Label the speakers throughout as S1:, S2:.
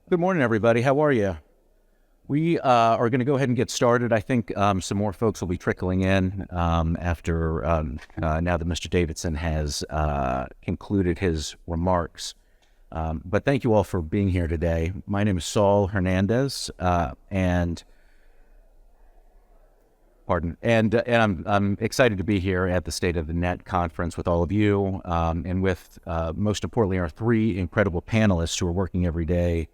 S1: Good morning, everybody. How are you? We are going to go ahead and get started. I think some more folks will be trickling in after now that Mr. Davidson has concluded his remarks. But thank you all for being here today. My name is Saul Hernandez, and I'm excited to be here at the State of the Net conference with all of you, and with most importantly our three incredible panelists who are working every day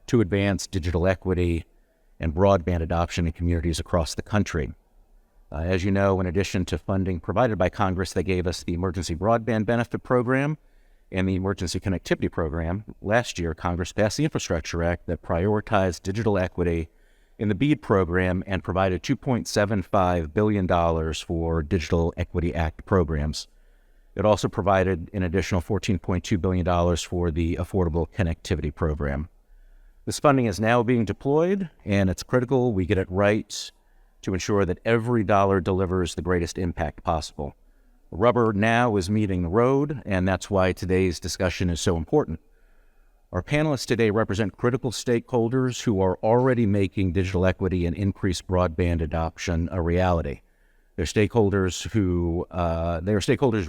S1: to advance digital equity and broadband adoption in communities across the country. As you know, in addition to funding provided by Congress, they gave us the Emergency Broadband Benefit Program and the Emergency Connectivity Program. Last year, Congress passed the Infrastructure Act that prioritized digital equity in the BEAD program and provided $2.75 billion for Digital Equity Act programs. It also provided an additional $14.2 billion for the Affordable Connectivity Program. This funding is now being deployed, and it's critical we get it right to ensure that every dollar delivers the greatest impact possible. The rubber now is meeting the road, and that's why today's discussion is so important. Our panelists today represent critical stakeholders who are already making digital equity and increased broadband adoption a reality. They're stakeholders who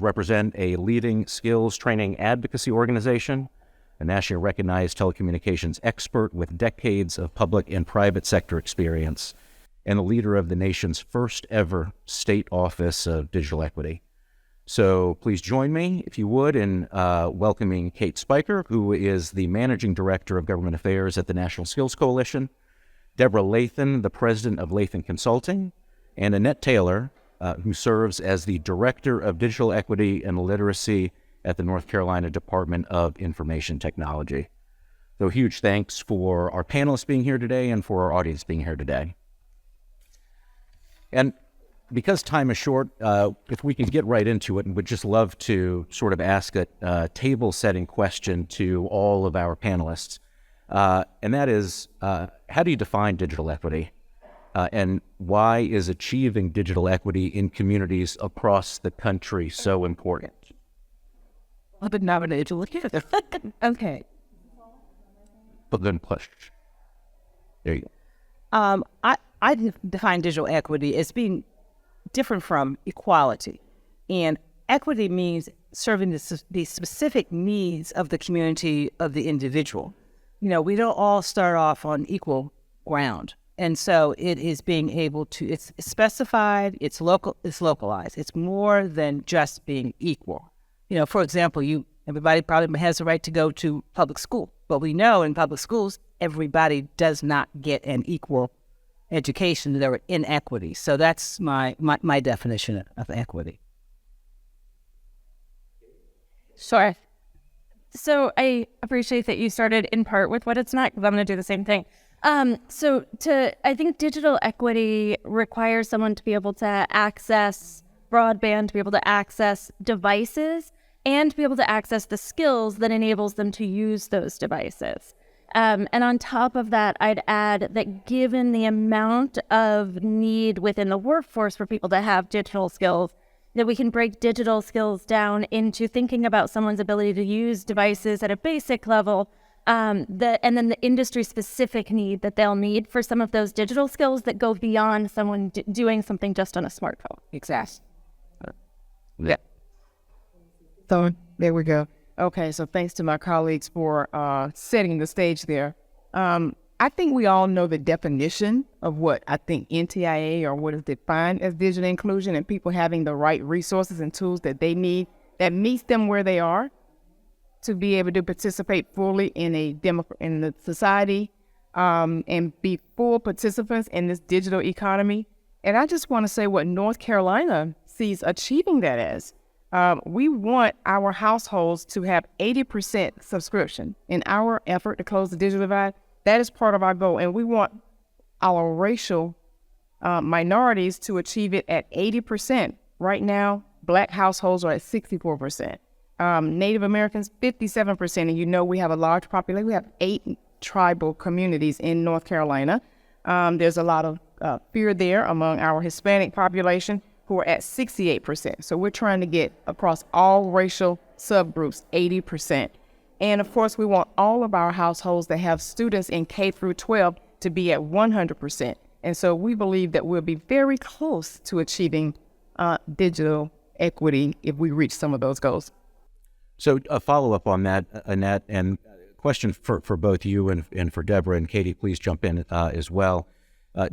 S1: represent a leading skills training advocacy organization, a nationally recognized telecommunications expert with decades of public and private sector experience, and the leader of the nation's first ever state office of digital equity. So please join me, if you would, in welcoming Kate Spiker, who is the Managing Director of Government Affairs at the National Skills Coalition, Deborah Lathen, the President of Lathen Consulting, and Annette Taylor, who serves as the Director of Digital Equity and Literacy at the North Carolina Department of Information Technology. So huge thanks for our panelists being here today and for our audience being here today. And because time is short, if we can get right into it, and would just love to sort of ask a table-setting question to all of our panelists, and that is, how do you define digital equity? And why is achieving digital equity in communities across the country so important?
S2: I've been nominated to look at it. Okay.
S1: But then push. There you go.
S2: I define digital equity as being different from equality. And equity means serving the specific needs of the community, of the individual. You know, we don't all start off on equal ground. And so it is being able to, it's specified, it's localized. It's more than just being equal. You know, for example, everybody probably has the right to go to public school, but we know in public schools, everybody does not get an equal education. There are inequities. So that's my definition of equity.
S3: Sure. So I appreciate that you started in part with what it's not, because I'm going to do the same thing. I think digital equity requires someone to be able to access broadband, to be able to access devices, and to be able to access the skills that enables them to use those devices. And on top of that, I'd add that given the amount of need within the workforce for people to have digital skills, that we can break digital skills down into thinking about someone's ability to use devices at a basic level, and then the industry-specific need that they'll need for some of those digital skills that go beyond someone doing something just on a smartphone.
S2: Exactly. Yeah. So there we go. Okay, so thanks to my colleagues for setting the stage there. I think we all know the definition of what I think NTIA, or what is defined as digital inclusion, and people having the right resources and tools that they need that meets them where they are to be able to participate fully in the society and be full participants in this digital economy. And I just want to say what North Carolina sees achieving that as. We want our households to have 80% subscription in our effort to close the digital divide. That is part of our goal. And we want our racial minorities to achieve it at 80%. Right now, Black households are at 64%. Native Americans, 57%. And you know we have a large population. We have 8 tribal communities in North Carolina. There's a lot of fear there among our Hispanic population, who are at 68%. So we're trying to get across all racial subgroups 80%. And of course, we want all of our households that have students in K through 12 to be at 100%. And so we believe that we'll be very close to achieving digital equity if we reach some of those goals.
S1: So a follow-up on that, Annette, and question for both you and for Deborah, and Katie, please jump in as well.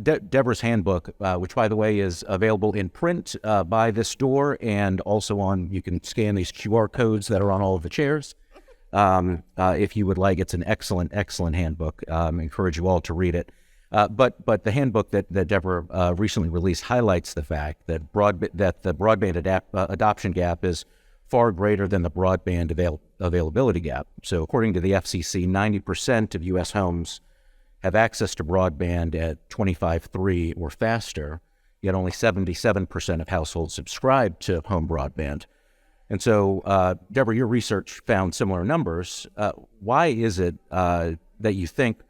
S1: Deborah's handbook, which by the way is available in print by this door, and also you can scan these QR codes that are on all of the chairs. If you would like, it's an excellent handbook. I encourage you all to read it. But the handbook that Deborah recently released highlights the fact that the broadband adoption gap is far greater than the broadband availability gap. So according to the FCC, 90% of U.S. homes have access to broadband at 25.3 or faster, yet only 77% of households subscribe to home broadband. And so, Deborah, your research found similar numbers. Why is it that you think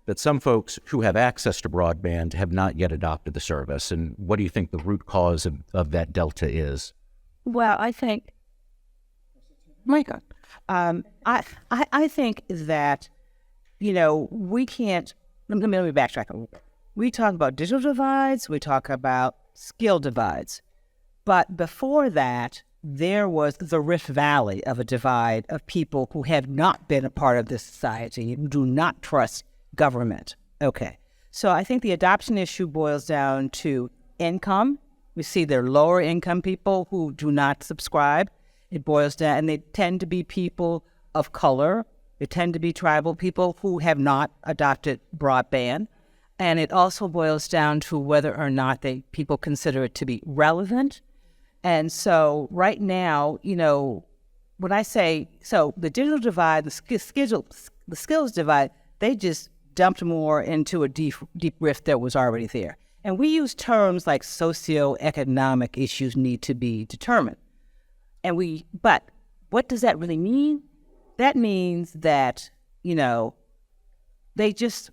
S1: that some folks who have access to broadband have not yet adopted the service? And what do you think the root cause of that delta is?
S4: Well, I think, Micah, I think that, we can't, let me backtrack a little bit. We talk about digital divides, we talk about skill divides. But before that, there was the Rift Valley of a divide of people who have not been a part of this society, who do not trust government. Okay. So I think the adoption issue boils down to income. We see there are lower income people who do not subscribe. It boils down, and they tend to be people of color. They tend to be tribal people who have not adopted broadband. And it also boils down to whether or not people consider it to be relevant. And so right now, when I say, so the digital divide, the skills divide, they just dumped more into a deep rift that was already there. And we use terms like socioeconomic issues need to be determined. But what does that really mean? That means that, they just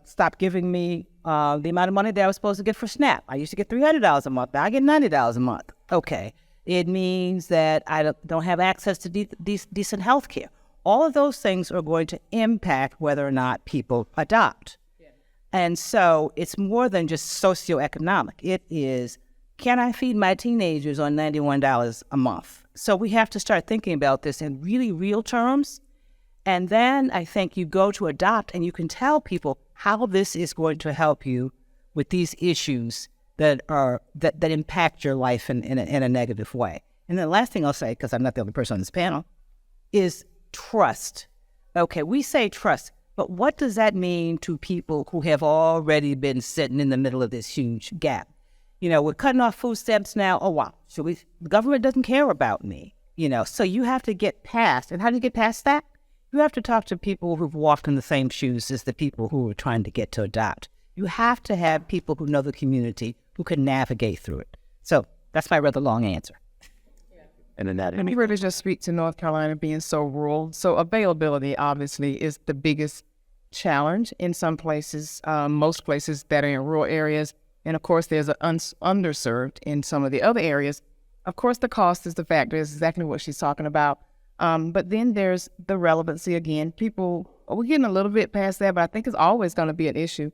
S4: stopped giving me the amount of money that I was supposed to get for SNAP. I used to get $300 a month. Now I get $90 a month. Okay. It means that I don't have access to decent health care. All of those things are going to impact whether or not people adopt. Yeah. And so it's more than just socioeconomic. It is, can I feed my teenagers on $91 a month? So we have to start thinking about this in really real terms. And then I think you go to adopt and you can tell people how this is going to help you with these issues that impact your life in a negative way. And then the last thing I'll say, because I'm not the only person on this panel, is trust. Okay, we say trust, but what does that mean to people who have already been sitting in the middle of this huge gap? We're cutting off food stamps now. Oh, wow. The government doesn't care about me, so you have to get past. And how do you get past that? You have to talk to people who've walked in the same shoes as the people who are trying to get to adopt. You have to have people who know the community who can navigate through it. So that's my rather long answer.
S1: And Annette,
S2: Let me really just speak to North Carolina being so rural. So availability obviously is the biggest challenge in some places, most places that are in rural areas. And of course, there's an underserved in some of the other areas. Of course, the cost is the factor, is exactly what she's talking about. But then there's the relevancy again. We're getting a little bit past that, but I think it's always going to be an issue.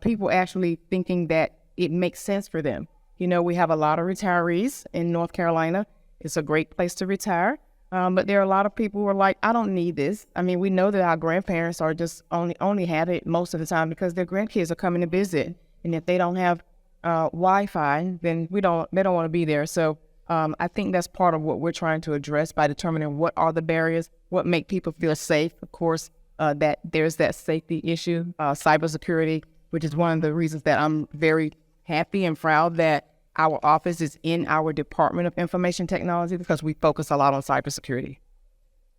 S2: People actually thinking that it makes sense for them. We have a lot of retirees in North Carolina. It's a great place to retire. But there are a lot of people who are like, I don't need this. I mean, we know that our grandparents are just only have it most of the time because their grandkids are coming to visit. And if they don't have Wi-Fi, then they don't want to be there. So I think that's part of what we're trying to address by determining what are the barriers, what make people feel safe. Of course, that there's that safety issue, cybersecurity, which is one of the reasons that I'm very happy and proud that our office is in our Department of Information Technology because we focus a lot on cybersecurity.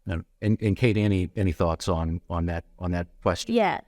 S1: And Kate, any thoughts on that question?
S3: Yes.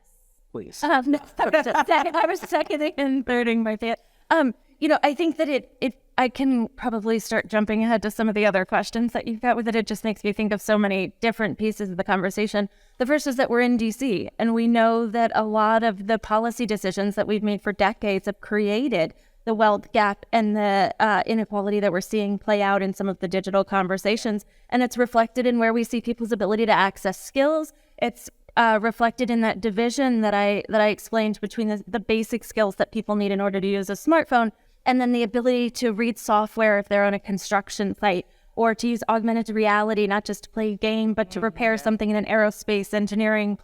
S1: Please.
S3: No, I was seconding and thirding my thought. I think that I can probably start jumping ahead to some of the other questions that you've got with it. It just makes me think of so many different pieces of the conversation. The first is that we're in DC, and we know that a lot of the policy decisions that we've made for decades have created the wealth gap and the inequality that we're seeing play out in some of the digital conversations. And it's reflected in where we see people's ability to access skills. It's reflected in that division that I explained between the basic skills that people need in order to use a smartphone, and then the ability to read software if they're on a construction site, or to use augmented reality, not just to play a game, but to repair something in an aerospace engineering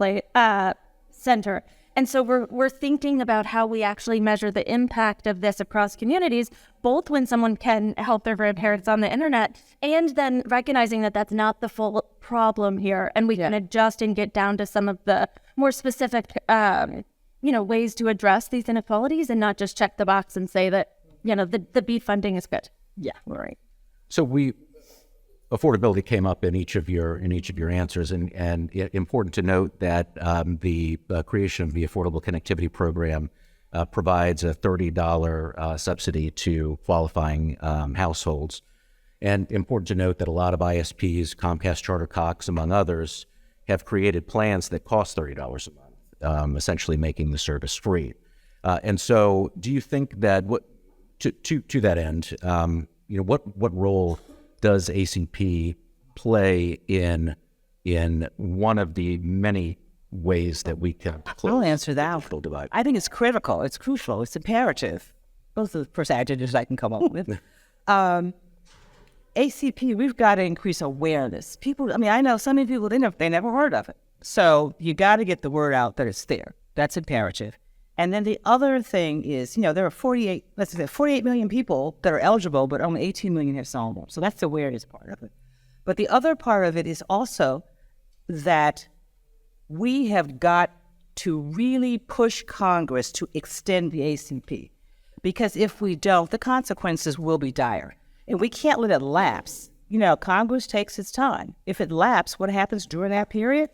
S3: center. And so we're thinking about how we actually measure the impact of this across communities, both when someone can help their grandparents on the internet, and then recognizing that that's not the full problem here, and we can adjust and get down to some of the more specific, ways to address these inequalities, and not just check the box and say that, the BEAD funding is good.
S4: Yeah, right.
S1: So affordability came up in each of your answers, and important to note that the creation of the Affordable Connectivity Program provides a $30 subsidy to qualifying households. And important to note that a lot of ISPs, Comcast, Charter, Cox, among others, have created plans that cost $30 a month, essentially making the service free. And so, do you think that to that end, what role does ACP play in one of the many ways that we can close
S4: I'll answer that.
S1: the digital divide?
S4: I think it's critical. It's crucial. It's imperative. Those are the first adjectives I can come up with. ACP, we've got to increase awareness. People, I know some of people, they never heard of it. So you got to get the word out that it's there. That's imperative. And then the other thing is, there are 48 million people that are eligible, but only 18 million have cell phones. So that's the awareness part of it. But the other part of it is also that we have got to really push Congress to extend the ACP. Because if we don't, the consequences will be dire. And we can't let it lapse. Congress takes its time. If it lapses, what happens during that period?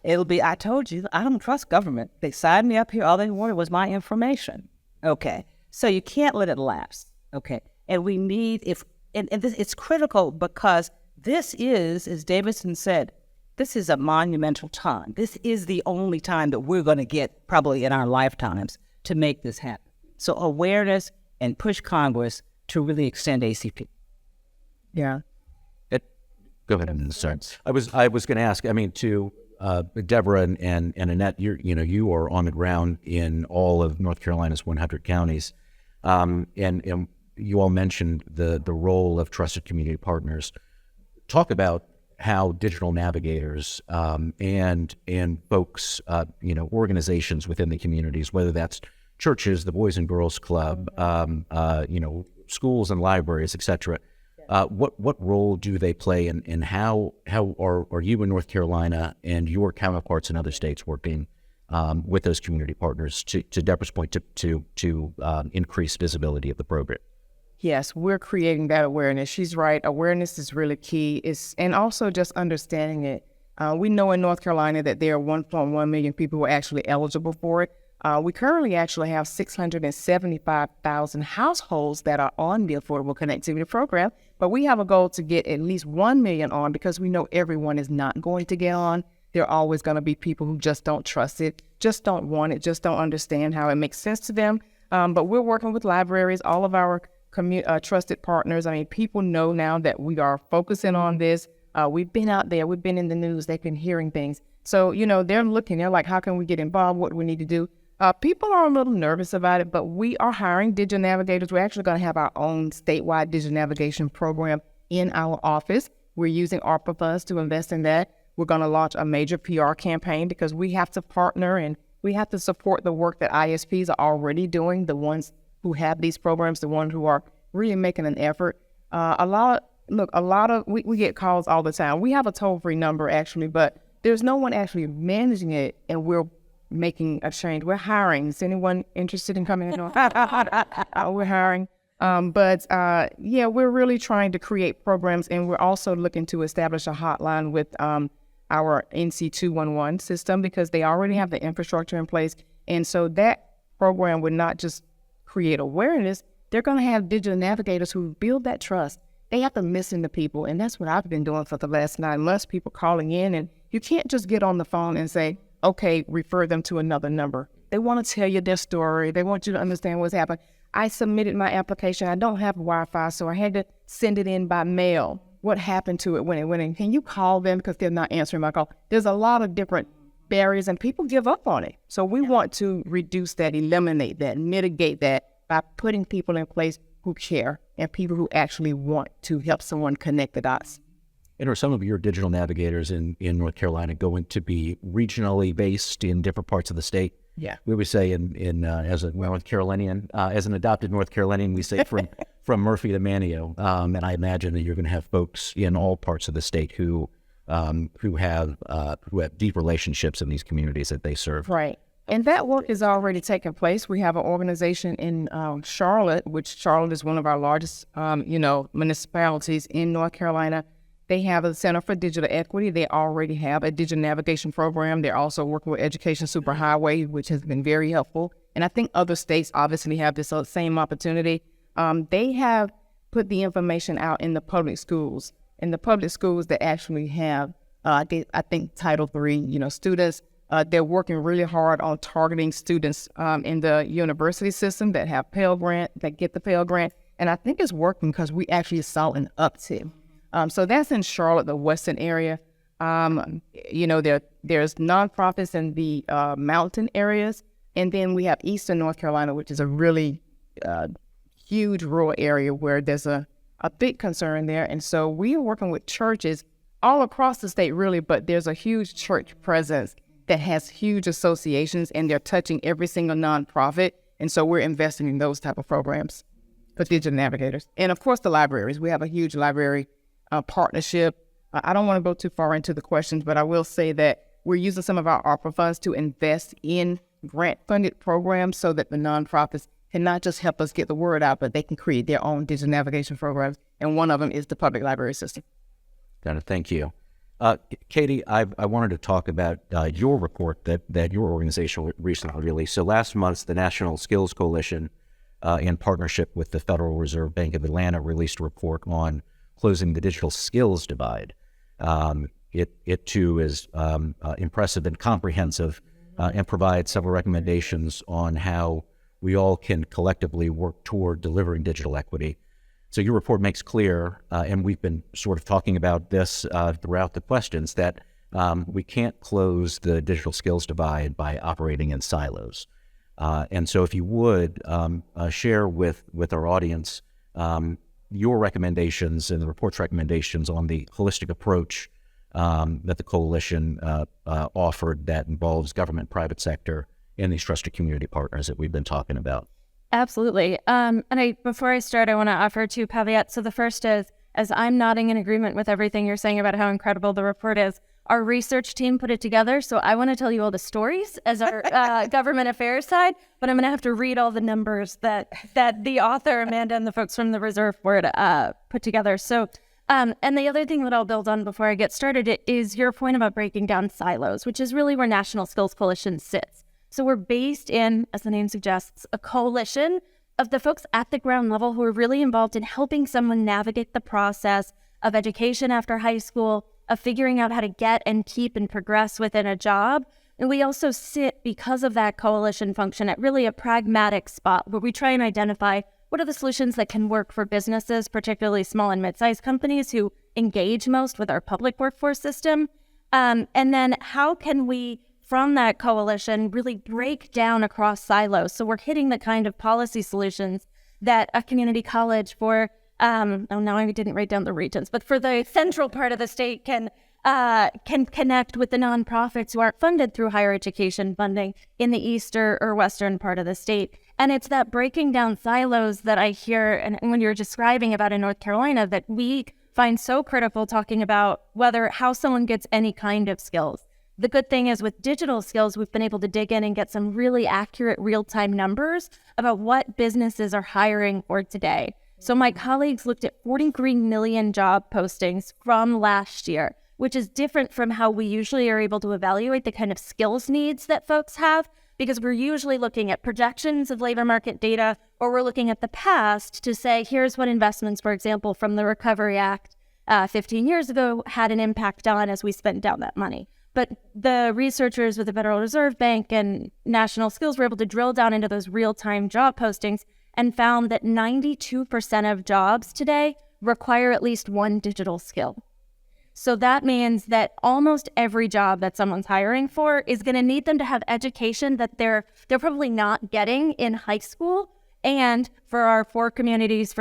S4: It'll be, I told you, I don't trust government. They signed me up here. All they wanted was my information. Okay. So you can't let it lapse. Okay. And we need, it's critical because this is, as Davidson said, this is a monumental time. This is the only time that we're going to get, probably in our lifetimes, to make this happen. So awareness and push Congress to really extend ACP.
S2: Yeah.
S1: Go ahead. I'm sorry. I was going to ask. To Deborah and Annette, you are on the ground in all of North Carolina's 100 counties, and you all mentioned the role of trusted community partners. Talk about how digital navigators and folks, organizations within the communities, whether that's churches, the Boys and Girls Club, schools and libraries, etc. What role do they play, and how are you in North Carolina and your counterparts in other states working with those community partners to Deborah's point to increase visibility of the program?
S2: Yes, we're creating that awareness. She's right. Awareness is really key. And also just understanding it. We know in North Carolina that there are 1.1 million people who are actually eligible for it. We currently actually have 675,000 households that are on the Affordable Connectivity Program, but we have a goal to get at least 1 million on, because we know everyone is not going to get on. There are always going to be people who just don't trust it, just don't want it, just don't understand how it makes sense to them. But we're working with libraries, all of our trusted partners. People know now that we are focusing on this. We've been out there, we've been in the news, they've been hearing things. So, they're looking, they're like, how can we get involved? What do we need to do? People are a little nervous about it, but we are hiring digital navigators. We're actually going to have our own statewide digital navigation program in our office. We're using ARPA funds to invest in that. We're going to launch a major PR campaign because we have to partner and we have to support the work that ISPs are already doing, the ones who have these programs, the ones who are really making an effort. We get calls all the time. We have a toll-free number actually, but there's no one actually managing it, and we're making a change. We're hiring. Is anyone interested in coming in? We're hiring. We're really trying to create programs, and we're also looking to establish a hotline with our NC 211 system, because they already have the infrastructure in place. And so that program would not just create awareness, they're going to have digital navigators who build that trust. They have to listen to people, and that's what I've been doing for the last 9 months, people calling in, and you can't just get on the phone and say, okay, refer them to another number. They want to tell you their story. They want you to understand what's happened. I submitted my application. I don't have Wi-Fi, so I had to send it in by mail. What happened to it when it went in? Can you call them because they're not answering my call? There's a lot of different barriers, and people give up on it. So we want to reduce that, eliminate that, mitigate that by putting people in place who care and people who actually want to help someone connect the dots.
S1: And are some of your digital navigators in North Carolina going to be regionally based in different parts of the state?
S2: Yeah.
S1: We would say as a North Carolinian, as an adopted North Carolinian, we say from Murphy to Manio. And I imagine that you're going to have folks in all parts of the state who have deep relationships in these communities that they serve.
S2: Right. And that work is already taking place. We have an organization in Charlotte, which Charlotte is one of our largest, municipalities in North Carolina. They have a Center for Digital Equity. They already have a digital navigation program. They're also working with Education Superhighway, which has been very helpful. And I think other states obviously have this same opportunity. They have put the information out in the public schools. In the public schools that actually have, I think, Title III, students. They're working really hard on targeting students in the university system that have Pell Grant, that get the Pell Grant. And I think it's working because we actually saw an uptick. So that's in Charlotte, the western area. There's nonprofits in the mountain areas. And then we have eastern North Carolina, which is a really huge rural area where there's a big concern there. And so we are working with churches all across the state, really, but there's a huge church presence that has huge associations, and they're touching every single nonprofit. And so we're investing in those type of programs for digital navigators. And of course, the libraries. We have a huge library partnership. I don't want to go too far into the questions, but I will say that we're using some of our ARPA funds to invest in grant-funded programs so that the nonprofits can not just help us get the word out, but they can create their own digital navigation programs. And one of them is the public library system.
S1: Got it. Thank you. Katie, I wanted to talk about your report that your organization recently released. So last month, the National Skills Coalition, in partnership with the Federal Reserve Bank of Atlanta, released a report on closing the digital skills divide. It too is impressive and comprehensive, and provides several recommendations on how we all can collectively work toward delivering digital equity. So your report makes clear, and we've been sort of talking about this throughout the questions, that we can't close the digital skills divide by operating in silos. And so if you would share with our audience your recommendations and the report's recommendations on the holistic approach that the coalition offered that involves government, private sector, and these trusted community partners that we've been talking about.
S3: Absolutely. Before I start, I want to offer two caveats. So the first is, as I'm nodding in agreement with everything you're saying about how incredible the report is, our research team put it together. So I want to tell you all the stories as our government affairs side, but I'm going to have to read all the numbers that the author, Amanda, and the folks from the Reserve Board put together. So, and the other thing that I'll build on before I get started is your point about breaking down silos, which is really where National Skills Coalition sits. So we're based in, as the name suggests, a coalition of the folks at the ground level who are really involved in helping someone navigate the process of education after high school, of figuring out how to get and keep and progress within a job. And we also sit, because of that coalition function, at really a pragmatic spot where we try and identify what are the solutions that can work for businesses, particularly small and mid-sized companies who engage most with our public workforce system. And then how can we, from that coalition, really break down across silos? So we're hitting the kind of policy solutions that a community college for, now I didn't write down the regions, but for the central part of the state can connect with the nonprofits who aren't funded through higher education funding in the east or western part of the state. And it's that breaking down silos that I hear, and when you're describing about in North Carolina, that we find so critical, talking about how someone gets any kind of skills. The good thing is with digital skills, we've been able to dig in and get some really accurate real-time numbers about what businesses are hiring for today. So my colleagues looked at 43 million job postings from last year, which is different from how we usually are able to evaluate the kind of skills needs that folks have, because we're usually looking at projections of labor market data, or we're looking at the past to say, here's what investments, for example, from the Recovery Act 15 years ago had an impact on as we spent down that money. But the researchers with the Federal Reserve Bank and National Skills were able to drill down into those real-time job postings and found that 92% of jobs today require at least one digital skill. So that means that almost every job that someone's hiring for is going to need them to have education that they're probably not getting in high school. And for our for communities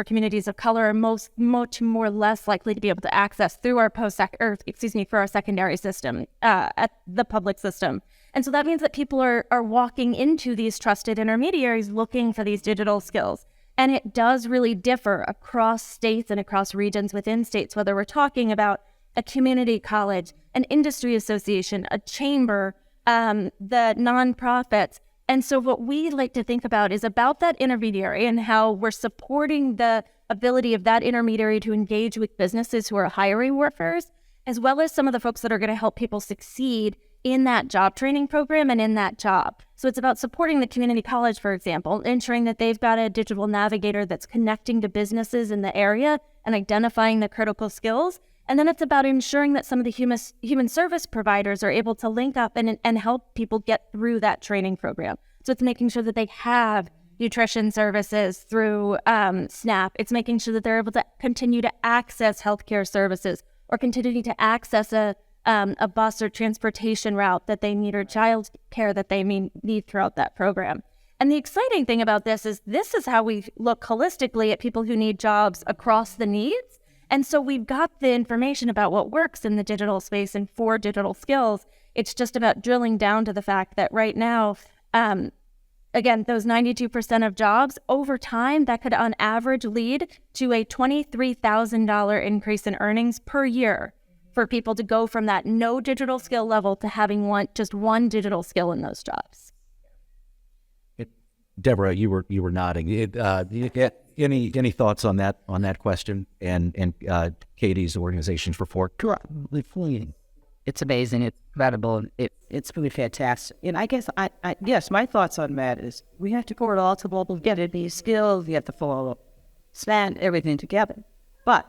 S3: of color, are much more less likely to be able to access through our for our secondary system, at the public system. And so that means that people are walking into these trusted intermediaries looking for these digital skills. And it does really differ across states and across regions within states, whether we're talking about a community college, an industry association, a chamber, the nonprofits. And so what we like to think about is about that intermediary and how we're supporting the ability of that intermediary to engage with businesses who are hiring workers, as well as some of the folks that are going to help people succeed in that job training program and in that job. So it's about supporting the community college, for example, ensuring that they've got a digital navigator that's connecting to businesses in the area and identifying the critical skills. And then it's about ensuring that some of the human service providers are able to link up and help people get through that training program. So it's making sure that they have nutrition services through SNAP. It's making sure that they're able to continue to access healthcare services or continue to access a bus or transportation route that they need or child care that they need throughout that program. And the exciting thing about this is how we look holistically at people who need jobs across the needs. And so we've got the information about what works in the digital space and for digital skills. It's just about drilling down to the fact that right now, again, those 92% of jobs, over time, that could on average lead to a $23,000 increase in earnings per year for people to go from that no digital skill level to having just one digital skill in those jobs.
S1: Deborah, you were nodding. Any thoughts on that question and Katie's organization for Fork?
S4: It's amazing. It's incredible. It's really fantastic. And I guess yes, my thoughts on that is we have to put it all to global, get it, these skills, you have to follow, stand everything together. But,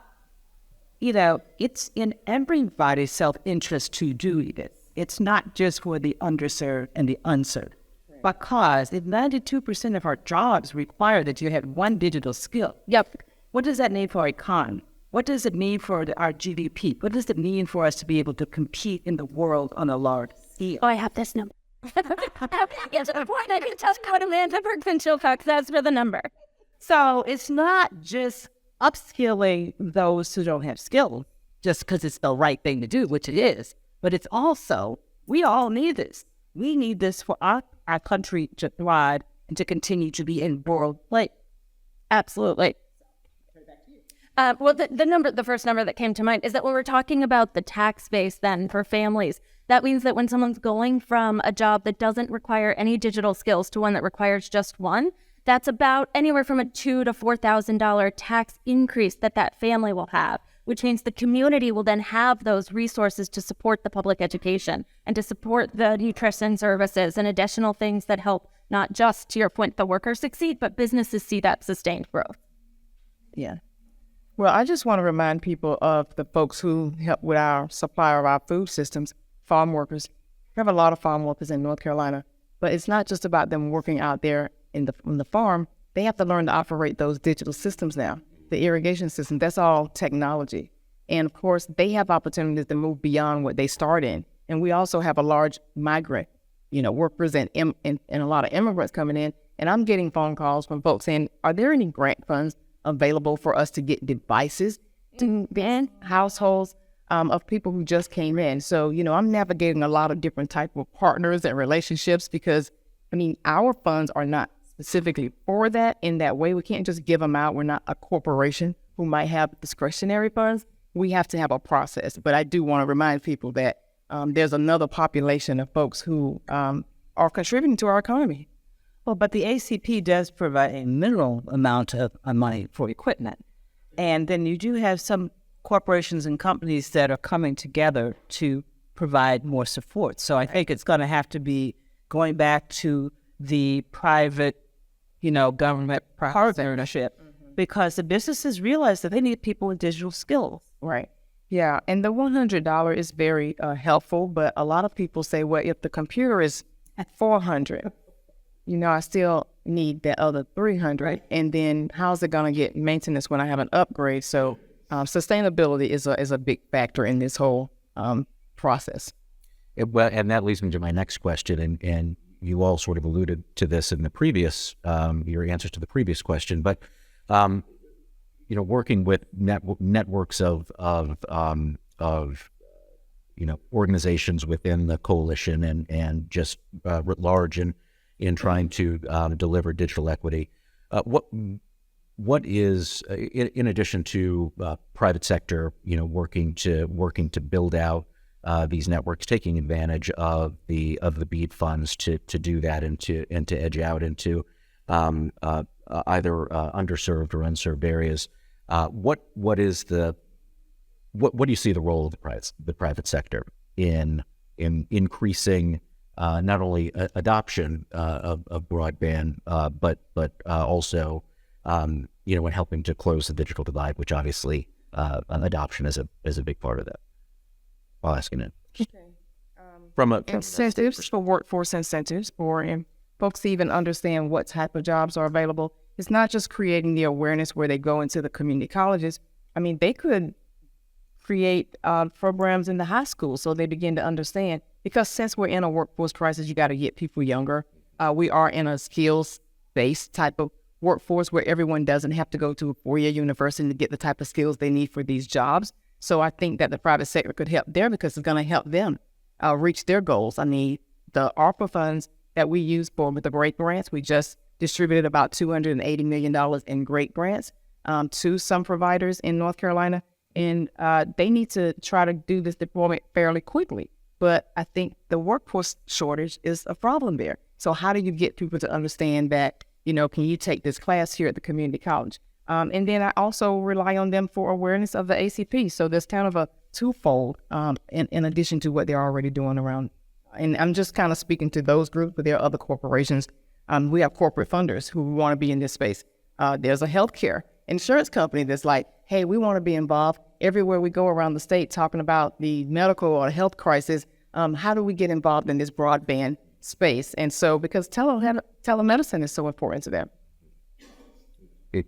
S4: it's in everybody's self-interest to do this. It's not just for the underserved and the unserved. Because if 92% of our jobs require that you have one digital skill, what does that mean for our economy? What does it mean for our GDP? What does it mean for us to be able to compete in the world on a large scale?
S3: Oh, I have this number. Yes, point I can just go to Amanda Bergman-Chilcox. That's for the number.
S4: So it's not just upskilling those who don't have skills just because it's the right thing to do, which it is, but it's also, we all need this. We need this for our country to thrive and to continue to be in world play.
S3: Absolutely. Well, the first number that came to mind is that when we're talking about the tax base then for families, that means that when someone's going from a job that doesn't require any digital skills to one that requires just one, that's about anywhere from a $2,000 to $4,000 tax increase that family will have, which means the community will then have those resources to support the public education and to support the nutrition services and additional things that help not just, to your point, the workers succeed, but businesses see that sustained growth.
S2: Yeah. Well, I just want to remind people of the folks who help with our supply of our food systems, farm workers. We have a lot of farm workers in North Carolina, but it's not just about them working out there in the farm. They have to learn to operate those digital systems now. The irrigation system, that's all technology. And of course, they have opportunities to move beyond what they start in. And we also have a large migrant, workers and a lot of immigrants coming in. And I'm getting phone calls from folks saying, are there any grant funds available for us to get devices to households of people who just came in? So, I'm navigating a lot of different type of partners and relationships because, our funds are not specifically for that in that way. We can't just give them out. We're not a corporation who might have discretionary funds. We have to have a process. But I do want to remind people that there's another population of folks who are contributing to our economy.
S4: Well, but the ACP does provide a minimal amount of money for equipment. And then you do have some corporations and companies that are coming together to provide more support. So I think it's going to have to be going back to the private, government partnership, because the businesses realize that they need people with digital skills.
S2: Right. Yeah. And the $100 is very helpful, but a lot of people say, well, if the computer is at $400, I still need the other 300? And then how's it going to get maintenance when I have an upgrade? So sustainability is a big factor in this whole process.
S1: Well, and that leads me to my next question, and you all sort of alluded to this in the previous, your answers to the previous question, but working with networks of organizations within the coalition and just writ large in trying to deliver digital equity. What is, in addition to private sector, working to build out these networks, taking advantage of the BEAD funds to do that and to edge out into either underserved or unserved areas. What do you see the role of the private sector in increasing not only adoption of broadband, but also in helping to close the digital divide, which obviously adoption is a big part of that. I'll ask Annette. From
S2: Incentives for workforce incentives for folks to even understand what type of jobs are available. It's not just creating the awareness where they go into the community colleges. I mean, they could create programs in the high school so they begin to understand, because since we're in a workforce crisis, you got to get people younger. We are in a skills-based type of workforce where everyone doesn't have to go to a four-year university to get the type of skills they need for these jobs. So I think that the private sector could help there because it's going to help them reach their goals. I mean, the ARPA funds that we use with the GREAT grants, we just distributed about $280 million in GREAT grants to some providers in North Carolina. And they need to try to do this deployment fairly quickly. But I think the workforce shortage is a problem there. So how do you get people to understand that, can you take this class here at the community college? And then I also rely on them for awareness of the ACP. So there's kind of a twofold in addition to what they're already doing around. And I'm just kind of speaking to those groups, but there are other corporations. We have corporate funders who want to be in this space. There's a healthcare insurance company that's like, hey, we want to be involved everywhere we go around the state talking about the medical or health crisis. How do we get involved in this broadband space? And so because telemedicine is so important to them.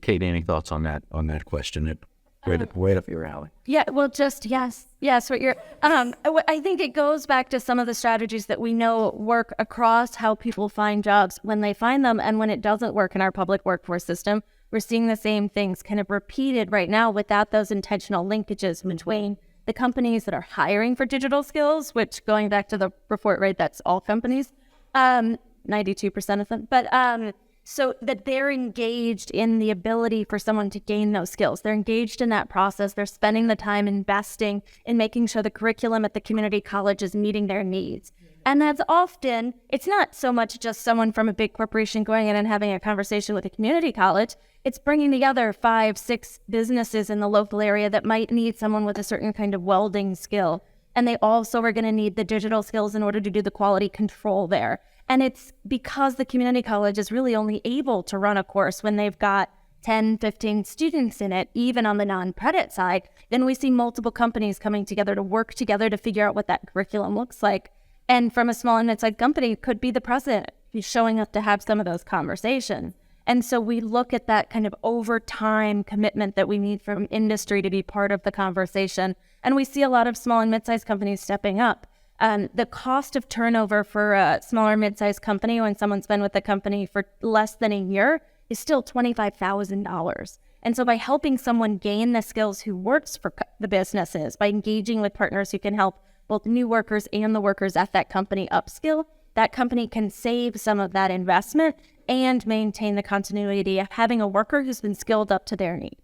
S1: Kate, any thoughts on that question? Right up your alley.
S3: Yeah, well, just yes. What you're. I think it goes back to some of the strategies that we know work across how people find jobs when they find them, and when it doesn't work in our public workforce system, we're seeing the same things kind of repeated right now without those intentional linkages between the companies that are hiring for digital skills, which going back to the report, right, that's all companies, 92% of them, but. So that they're engaged in the ability for someone to gain those skills. They're engaged in that process. They're spending the time investing in making sure the curriculum at the community college is meeting their needs. And that's often, it's not so much just someone from a big corporation going in and having a conversation with a community college. It's bringing together 5, 6 businesses in the local area that might need someone with a certain kind of welding skill. And they also are going to need the digital skills in order to do the quality control there. And it's because the community college is really only able to run a course when they've got 10, 15 students in it, even on the non-credit side. Then we see multiple companies coming together to work together to figure out what that curriculum looks like. And from a small and mid-sized company, it could be the president who's showing up to have some of those conversations. And so we look at that kind of over time commitment that we need from industry to be part of the conversation. And we see a lot of small and mid-sized companies stepping up. The cost of turnover for a smaller mid-sized company when someone's been with the company for less than a year is still $25,000. And so by helping someone gain the skills who works for the businesses, by engaging with partners who can help both new workers and the workers at that company upskill, that company can save some of that investment and maintain the continuity of having a worker who's been skilled up to their needs.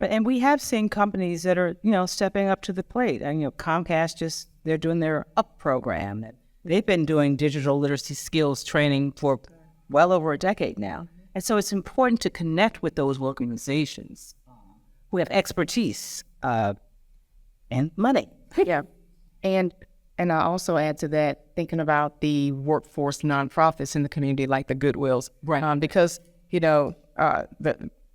S4: And we have seen companies that are, stepping up to the plate. And, Comcast they're doing their UP program. They've been doing digital literacy skills training for well over a decade now. And so it's important to connect with those organizations who have expertise and money.
S2: Yeah. And I also add to that, thinking about the workforce nonprofits in the community, like the Goodwills.
S4: Right.
S2: Because,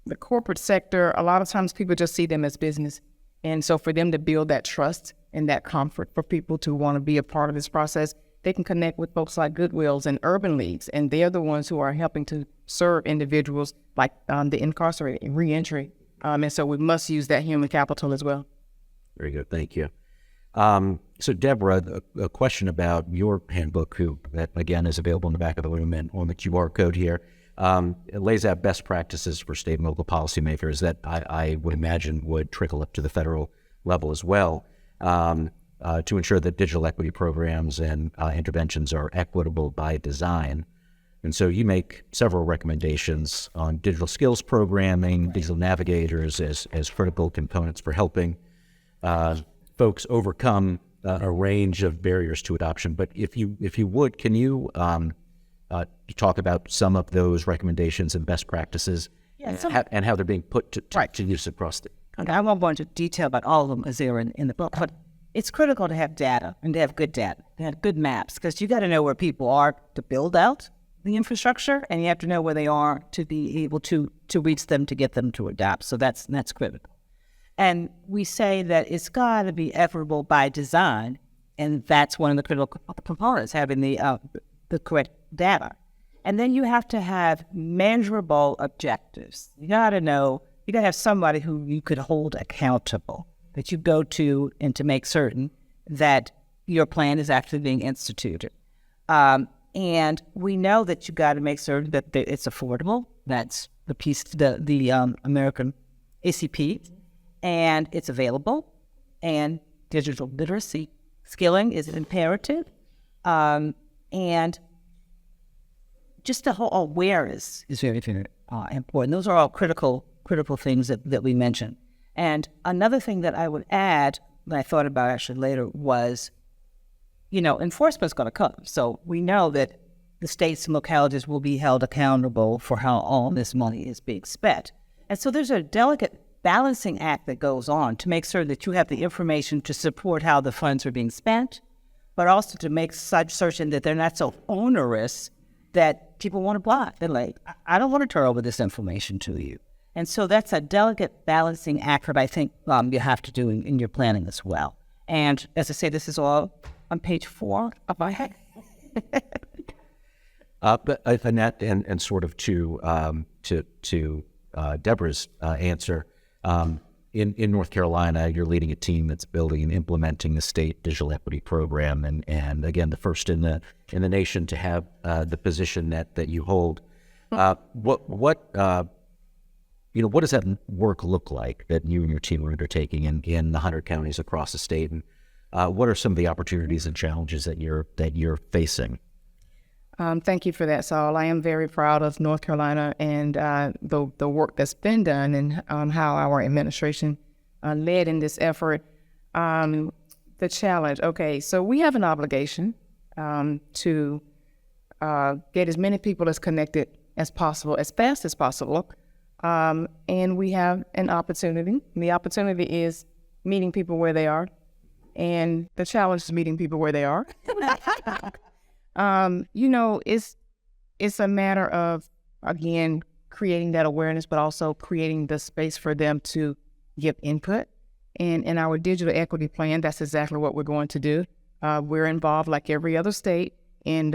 S2: the corporate sector, a lot of times people just see them as business. And so for them to build that trust and that comfort for people to want to be a part of this process, they can connect with folks like Goodwills and Urban Leagues, and they're the ones who are helping to serve individuals like the incarcerated, reentry. And so we must use that human capital as well.
S1: Very good. Thank you. So Deborah, a question about your handbook, that again is available in the back of the room and on the QR code here. It lays out best practices for state and local policymakers that I would imagine would trickle up to the federal level as well, to ensure that digital equity programs and interventions are equitable by design. And so you make several recommendations on digital skills programming, digital navigators as critical components for helping folks overcome a range of barriers to adoption. But if you would, can you talk about some of those recommendations and best practices, and how they're being put to use across the country?
S4: I won't go into detail about all of them as they're in the book, but it's critical to have data and to have good data, to have good maps, because you got to know where people are to build out the infrastructure, and you have to know where they are to be able to reach them, to get them to adopt. So that's critical. And we say that it's got to be equitable by design, and that's one of the critical components, having the correct data. And then you have to have measurable objectives. You got to have somebody who you could hold accountable, that you go to, and to make certain that your plan is actually being instituted. And we know that you got to make certain that it's affordable. That's the piece, the American ACP, and it's available. And digital literacy skilling is imperative. And just the whole awareness is very, very important. Those are all critical things that we mentioned. And another thing that I would add, that I thought about actually later, was, enforcement's going to come. So we know that the states and localities will be held accountable for how all this money is being spent. And so there's a delicate balancing act that goes on to make sure that you have the information to support how the funds are being spent, but also to make such certain that they're not so onerous that people want to block. They're like, I don't want to turn over this information to you. And so that's a delicate balancing act that I think you have to do in your planning as well. And as I say, this is all on page 4 of my head.
S1: But Annette, and sort of to Deborah's answer, in North Carolina, you're leading a team that's building and implementing the state digital equity program, and again, the first in the nation to have the position that you hold. What does that work look like that you and your team are undertaking in the 100 counties across the state, and what are some of the opportunities and challenges that you're facing?
S2: Thank you for that, Saul. I am very proud of North Carolina and the work that's been done, and how our administration led in this effort. The challenge, okay, so we have an obligation to get as many people as connected as possible, as fast as possible, and we have an opportunity. The opportunity is meeting people where they are, and the challenge is meeting people where they are. It's a matter of, again, creating that awareness, but also creating the space for them to give input. And in our digital equity plan, that's exactly what we're going to do. We're involved like every other state, and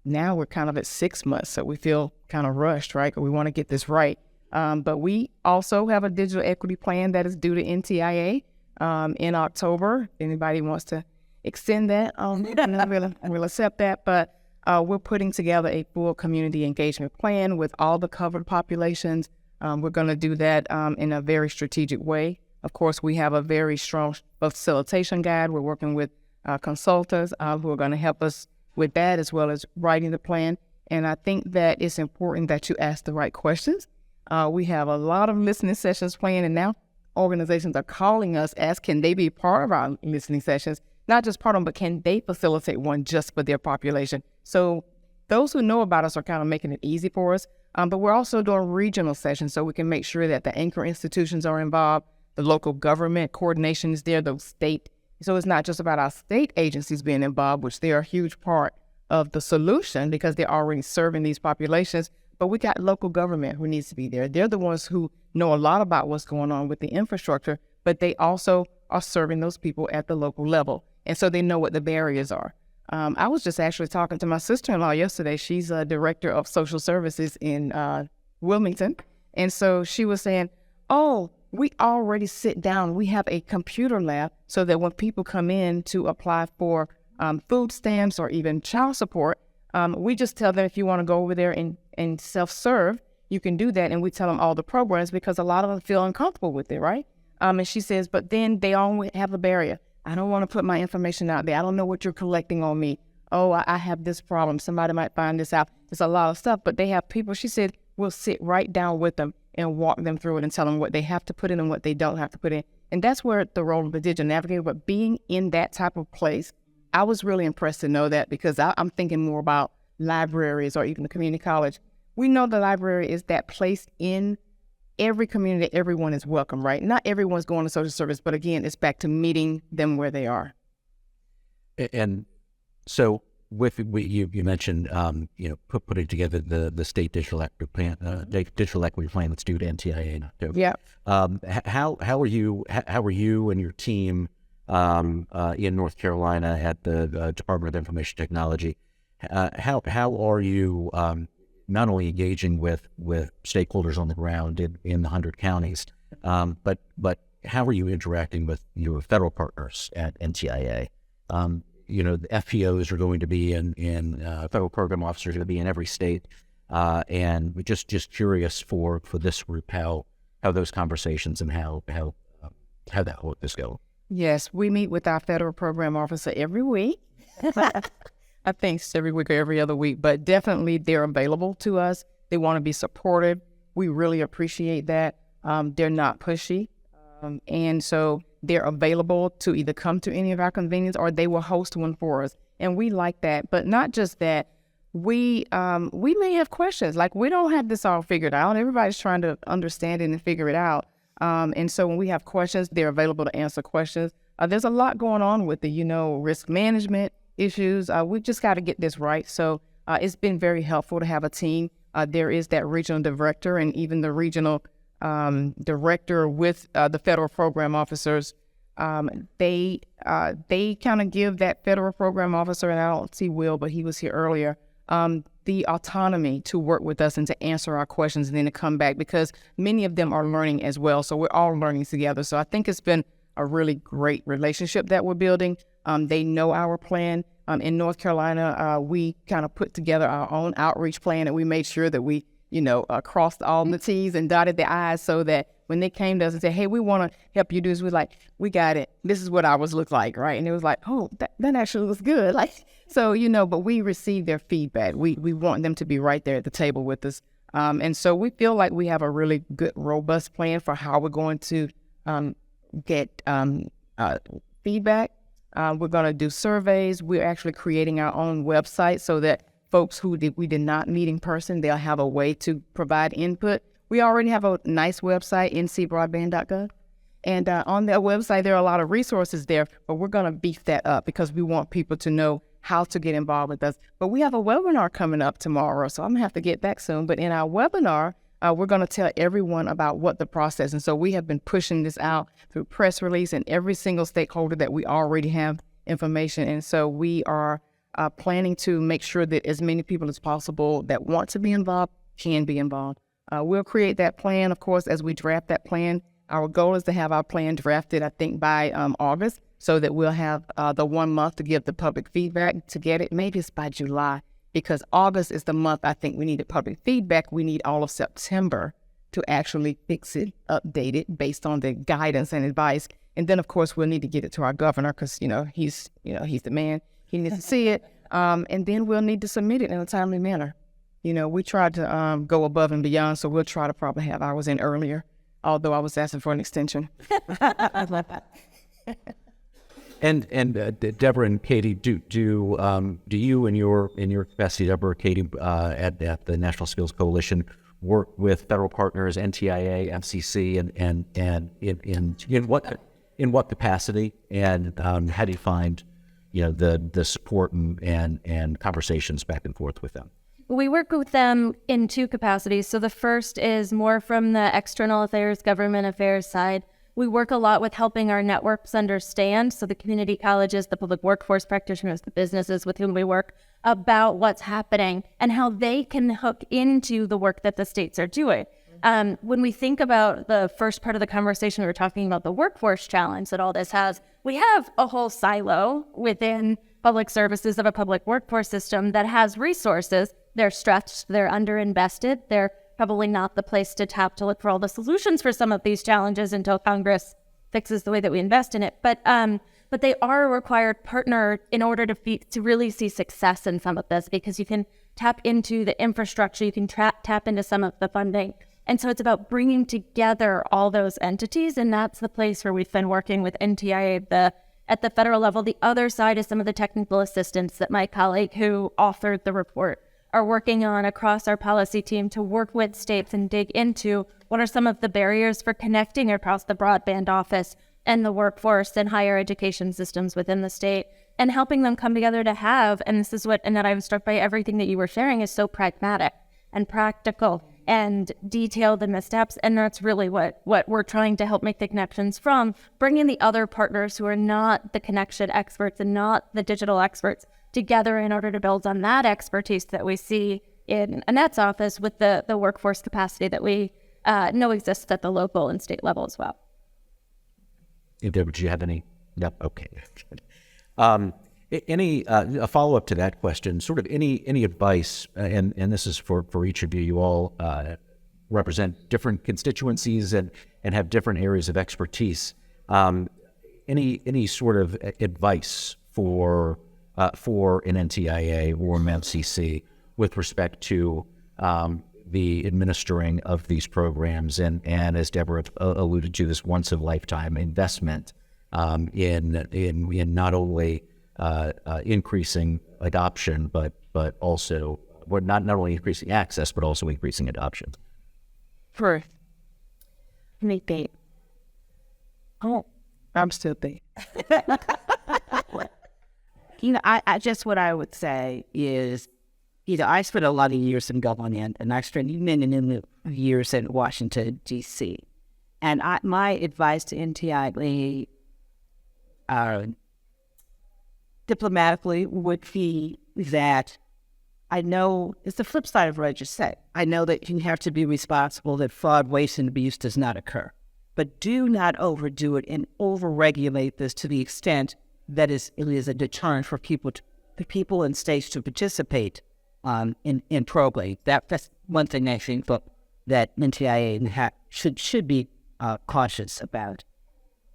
S2: now we're kind of at 6 months, so we feel kind of rushed, right? We want to get this right. But we also have a digital equity plan that is due to NTIA in October. If anybody wants to extend that, we'll accept that. But we're putting together a full community engagement plan with all the covered populations. We're going to do that in a very strategic way. Of course, we have a very strong facilitation guide. We're working with consultants who are going to help us with that, as well as writing the plan. And I think that it's important that you ask the right questions. We have a lot of listening sessions planned, and now organizations are calling us, can they be part of our listening sessions? Not just part of them, but can they facilitate one just for their population? So those who know about us are kind of making it easy for us. But we're also doing regional sessions so we can make sure that the anchor institutions are involved, the local government coordination is there, the state. So it's not just about our state agencies being involved, which they are a huge part of the solution because they're already serving these populations, but we got local government who needs to be there. They're the ones who know a lot about what's going on with the infrastructure, but they also are serving those people at the local level. And so they know what the barriers are. I was just actually talking to my sister-in-law yesterday. She's a director of social services in Wilmington. And so she was saying, oh, we already sit down. We have a computer lab so that when people come in to apply for food stamps or even child support, we just tell them if you want to go over there and self-serve, you can do that. And we tell them all the programs because a lot of them feel uncomfortable with it, right? And she says, but then they always have a barrier. I don't want to put my information out there. I don't know what you're collecting on me. Oh, I have this problem. Somebody might find this out. There's a lot of stuff, but they have people, she said, we'll sit right down with them and walk them through it and tell them what they have to put in and what they don't have to put in. And that's where the role of the digital navigator, but being in that type of place, I was really impressed to know that because I'm thinking more about libraries or even the community college. We know the library is that place in every community, everyone is welcome, right? Not everyone's going to social service, but again, it's back to meeting them where they are.
S1: And so you mentioned, putting together the state digital equity plan that's due to NTIA in October.
S2: Yeah.
S1: How are you and your team in North Carolina at the Department of Information Technology? How are you not only engaging with stakeholders on the ground in the 100 counties, but how are you interacting with your federal partners at NTIA? The FPOs are going to be in federal program officers are going to be in every state, and we're just curious for this group how those conversations and how that work is going.
S2: Yes, we meet with our federal program officer every week. I think it's every week or every other week, but definitely they're available to us. They want to be supportive. We really appreciate that. They're not pushy. And so they're available to either come to any of our conventions or they will host one for us. And we like that. But not just that, we may have questions. Like, we don't have this all figured out. Everybody's trying to understand it and figure it out. And so when we have questions, they're available to answer questions. There's a lot going on with the, risk management issues. We've just got to get this right. So it's been very helpful to have a team. There is that regional director and even the regional director with the federal program officers. They kind of give that federal program officer, and I don't see Will, but he was here earlier, the autonomy to work with us and to answer our questions and then to come back because many of them are learning as well. So we're all learning together. So I think it's been a really great relationship that we're building. They know our plan. In North Carolina, we kind of put together our own outreach plan, and we made sure that we, crossed all the T's and dotted the I's so that when they came to us and said, hey, we want to help you do this, we're like, we got it. This is what ours look like, right? And it was like, oh, that actually looks good. So, but we received their feedback. We want them to be right there at the table with us. And so we feel like we have a really good, robust plan for how we're going to get feedback. We're going to do surveys. We're actually creating our own website so that folks who we did not meet in person, they'll have a way to provide input. We already have a nice website, ncbroadband.gov. And on that website, there are a lot of resources there, but we're going to beef that up because we want people to know how to get involved with us. But we have a webinar coming up tomorrow, so I'm going to have to get back soon. But in our webinar, we're going to tell everyone about what the process. And so we have been pushing this out through press release and every single stakeholder that we already have information. And so we are planning to make sure that as many people as possible that want to be involved can be involved. We'll create that plan, of course, as we draft that plan. Our goal is to have our plan drafted, I think, by August, so that we'll have the 1 month to give the public feedback to get it. Maybe it's by July, because August is the month I think we needed public feedback. We need all of September to actually fix it, update it based on the guidance and advice. And then, of course, we'll need to get it to our governor because, he's the man. He needs to see it. And then we'll need to submit it in a timely manner. We tried to go above and beyond, so we'll try to probably have ours in earlier, although I was asking for an extension. I love that.
S1: And Deborah and Katie, do you in your capacity, Deborah, Katie, at the National Skills Coalition, work with federal partners, NTIA, FCC, and in what capacity, and how do you find the support and conversations back and forth with them?
S3: We work with them in two capacities. So the first is more from the external affairs, government affairs side. We work a lot with helping our networks understand, so the community colleges, the public workforce practitioners, the businesses with whom we work, about what's happening and how they can hook into the work that the states are doing. When we think about the first part of the conversation, we were talking about the workforce challenge that all this has. We have a whole silo within public services of a public workforce system that has resources. They're stretched, they're underinvested, they're probably not the place to tap to look for all the solutions for some of these challenges until Congress fixes the way that we invest in it. But they are a required partner in order to really see success in some of this, because you can tap into the infrastructure, you can tap into some of the funding. And so it's about bringing together all those entities, and that's the place where we've been working with NTIA at the federal level. The other side is some of the technical assistance that my colleague who authored the report are working on across our policy team to work with states and dig into what are some of the barriers for connecting across the broadband office and the workforce and higher education systems within the state, and helping them come together to have, and this is what, Annette, I was struck by everything that you were sharing is so pragmatic and practical and detailed in the steps. And that's really what we're trying to help make the connections from, bringing the other partners who are not the connection experts and not the digital experts together in order to build on that expertise that we see in Annette's office with the workforce capacity that we know exists at the local and state level as well.
S1: Deborah, do you have any? No. Okay. A follow-up to that question, sort of any advice, and this is for each of you. You all represent different constituencies and have different areas of expertise. Any sort of advice for an NTIA or MCC with respect to the administering of these programs, and as Deborah alluded to, this once of lifetime investment in not only increasing adoption, but also not only increasing access, but also increasing adoption.
S2: For
S3: Me, babe.
S2: oh, I'm still thinking.
S4: I just what I would say is, I spent a lot of years in government, and I spent many years in Washington, D.C. And my advice to NTIA diplomatically would be that I know it's the flip side of what I just said. I know that you have to be responsible that fraud, waste, and abuse does not occur. But do not overdo it and overregulate this to the extent that it is a deterrent for people and states to participate in programs. That's one thing I think that NTIA should be cautious about.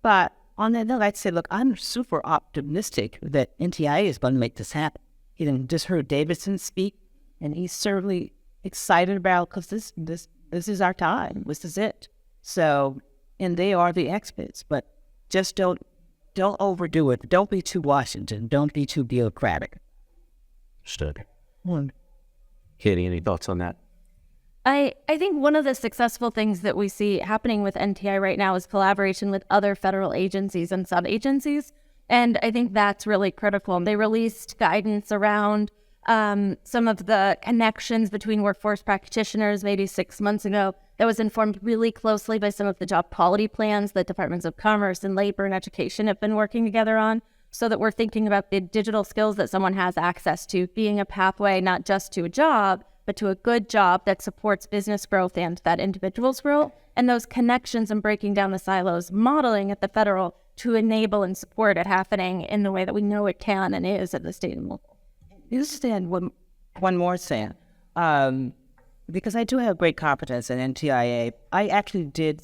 S4: But on that note, I'd say, look, I'm super optimistic that NTIA is going to make this happen. Just heard Davidson speak, and he's certainly excited about, because this is our time. This is it. So, and they are the experts, but just don't overdo it. Don't be too Washington. Don't be too bureaucratic.
S1: Understood. Katie, any thoughts on that?
S3: I think one of the successful things that we see happening with NTI right now is collaboration with other federal agencies and sub-agencies. And I think that's really critical. They released guidance around some of the connections between workforce practitioners maybe 6 months ago that was informed really closely by some of the job quality plans that Departments of Commerce and Labor and Education have been working together on, so that we're thinking about the digital skills that someone has access to being a pathway not just to a job, but to a good job that supports business growth and that individual's growth, and those connections and breaking down the silos, modeling at the federal to enable and support it happening in the way that we know it can and is at the state and local.
S4: You understand one more thing, because I do have great competence in NTIA. I actually did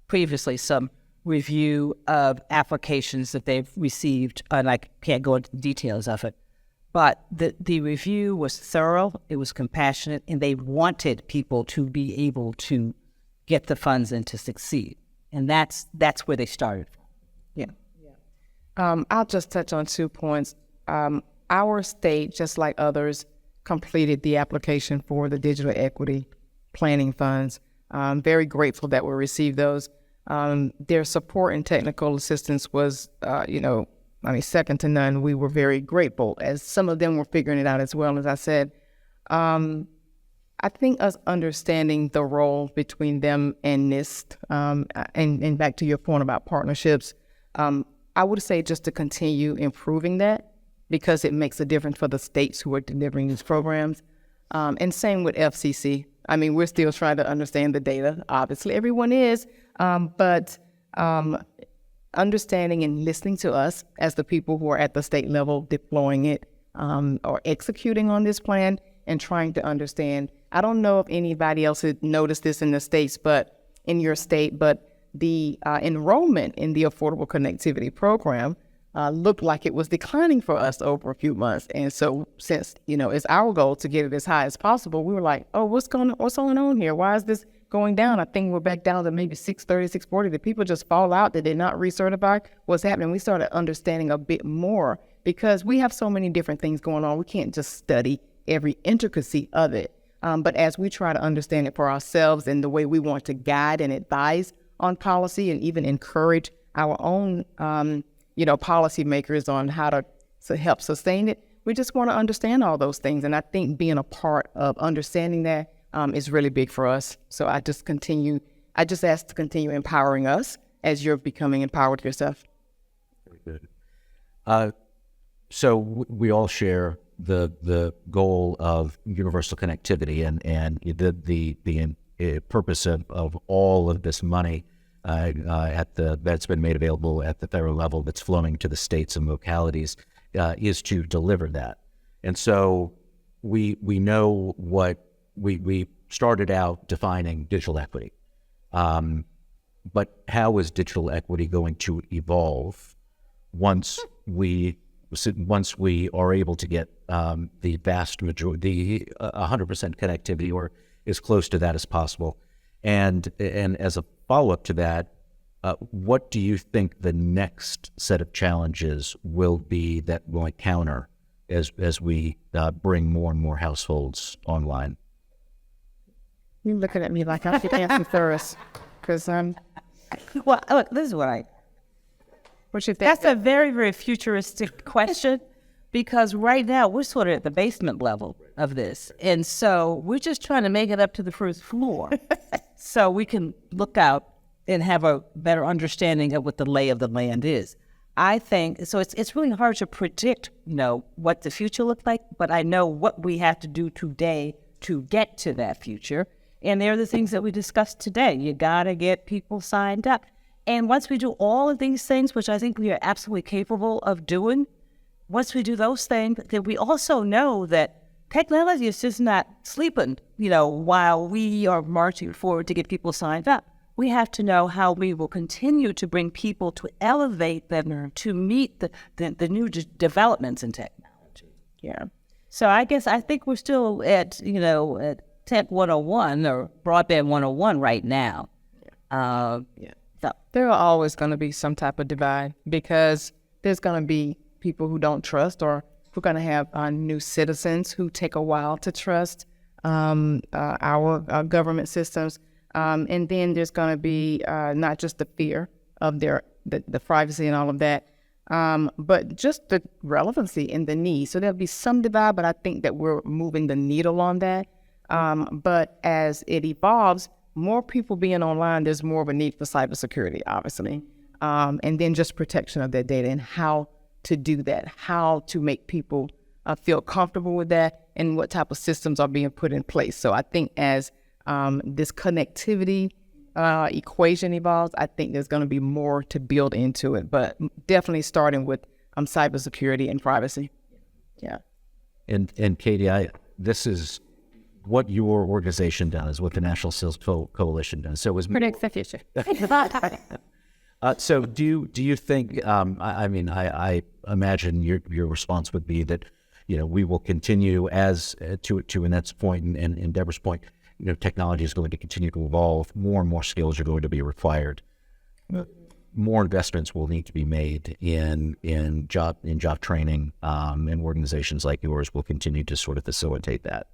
S4: previously some review of applications that they've received, and I can't go into the details of it. But the review was thorough, it was compassionate, and they wanted people to be able to get the funds and to succeed. And that's where they started from. Yeah.
S2: I'll just touch on 2 points. Our state, just like others, completed the application for the digital equity planning funds. I'm very grateful that we received those. Their support and technical assistance was, second to none. We were very grateful, as some of them were figuring it out as well. As I said, I think us understanding the role between them and NIST, and back to your point about partnerships, I would say just to continue improving that, because it makes a difference for the states who are delivering these programs. And same with FCC. I mean, we're still trying to understand the data. Obviously, everyone is, but understanding and listening to us as the people who are at the state level deploying it, or executing on this plan, and trying to understand. I don't know if anybody else had noticed this in the states, but in your state, but the enrollment in the Affordable Connectivity Program looked like it was declining for us over a few months. And so since, it's our goal to get it as high as possible, we were like, oh, what's going on here? Why is this going down? I think we're back down to maybe 630, 640. Did people just fall out? Did they not recertify? What's happening? We started understanding a bit more, because we have so many different things going on. We can't just study every intricacy of it. But as we try to understand it for ourselves and the way we want to guide and advise on policy, and even encourage our own policymakers on how to help sustain it, we just want to understand all those things. And I think being a part of understanding that is really big for us. So I just ask to continue empowering us as you're becoming empowered yourself.
S1: Very good. So we all share the goal of universal connectivity, and the purpose of all of this money that's been made available at the federal level, that's flowing to the states and localities, is to deliver that. And so we know what we started out defining digital equity, but how is digital equity going to evolve once we are able to get the vast majority, 100% connectivity, or as close to that as possible? And as a follow-up to that, what do you think the next set of challenges will be that will encounter as we bring more and more households online?
S2: You're looking at me like I should answer first, because
S4: Well, look, this is what you think. That's a very, very futuristic question, because right now we're sort of at the basement level of this. And so we're just trying to make it up to the first floor so we can look out and have a better understanding of what the lay of the land is. I think, so it's really hard to predict, what the future looks like, but I know what we have to do today to get to that future. And they're the things that we discussed today. You got to get people signed up. And once we do all of these things, which I think we are absolutely capable of doing, once we do those things, then we also know that technology is just not sleeping, while we are marching forward to get people signed up. We have to know how we will continue to bring people, to elevate them, to meet the new developments in technology. Yeah. So I think we're still at, at Tech 101 or Broadband 101 right now. Yeah. So
S2: there are always going to be some type of divide, because there's going to be people who don't trust, or we're going to have new citizens who take a while to trust our government systems. And then there's going to be not just the fear of the privacy and all of that, but just the relevancy and the need. So there'll be some divide, but I think that we're moving the needle on that. But as it evolves, more people being online, there's more of a need for cybersecurity, obviously. And then just protection of their data, and how to do that, how to make people feel comfortable with that, and what type of systems are being put in place. So I think as this connectivity equation evolves, I think there's going to be more to build into it, but definitely starting with cybersecurity and privacy. Yeah.
S1: And Katie, this is what your organization does, what the National Sales Coalition does. So it was
S3: Predicts the future.
S1: So do you think? I imagine your response would be that we will continue as to Annette's point and Deborah's point. Technology is going to continue to evolve. More and more skills are going to be required. More investments will need to be made in job training, and organizations like yours will continue to sort of facilitate that.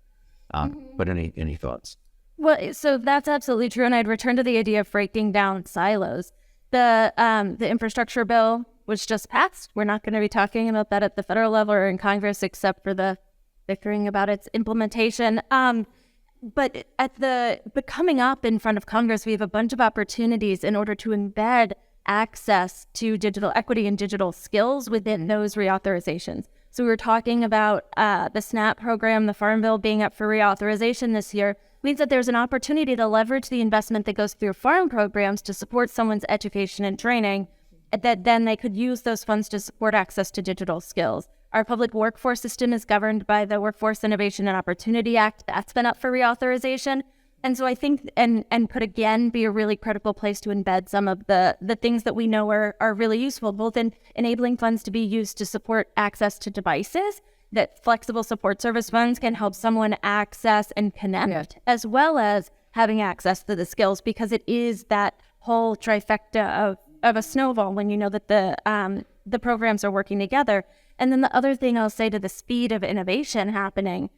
S1: But any thoughts?
S3: Well, so that's absolutely true, and I'd return to the idea of breaking down silos. The infrastructure bill was just passed. We're not going to be talking about that at the federal level or in Congress, except for the bickering about its implementation. but coming up in front of Congress, we have a bunch of opportunities in order to embed access to digital equity and digital skills within those reauthorizations. So we were talking about the SNAP program, the Farm Bill being up for reauthorization this year, means that there's an opportunity to leverage the investment that goes through farm programs to support someone's education and training, that then they could use those funds to support access to digital skills. Our public workforce system is governed by the Workforce Innovation and Opportunity Act. That's been up for reauthorization. And so I think, and could again be a really critical place to embed some of the things that we know are really useful, both in enabling funds to be used to support access to devices, that flexible support service funds can help someone access and connect, as well as having access to the skills, because it is that whole trifecta of a snowball when you know that the programs are working together. And then the other thing I'll say to the speed of innovation happening,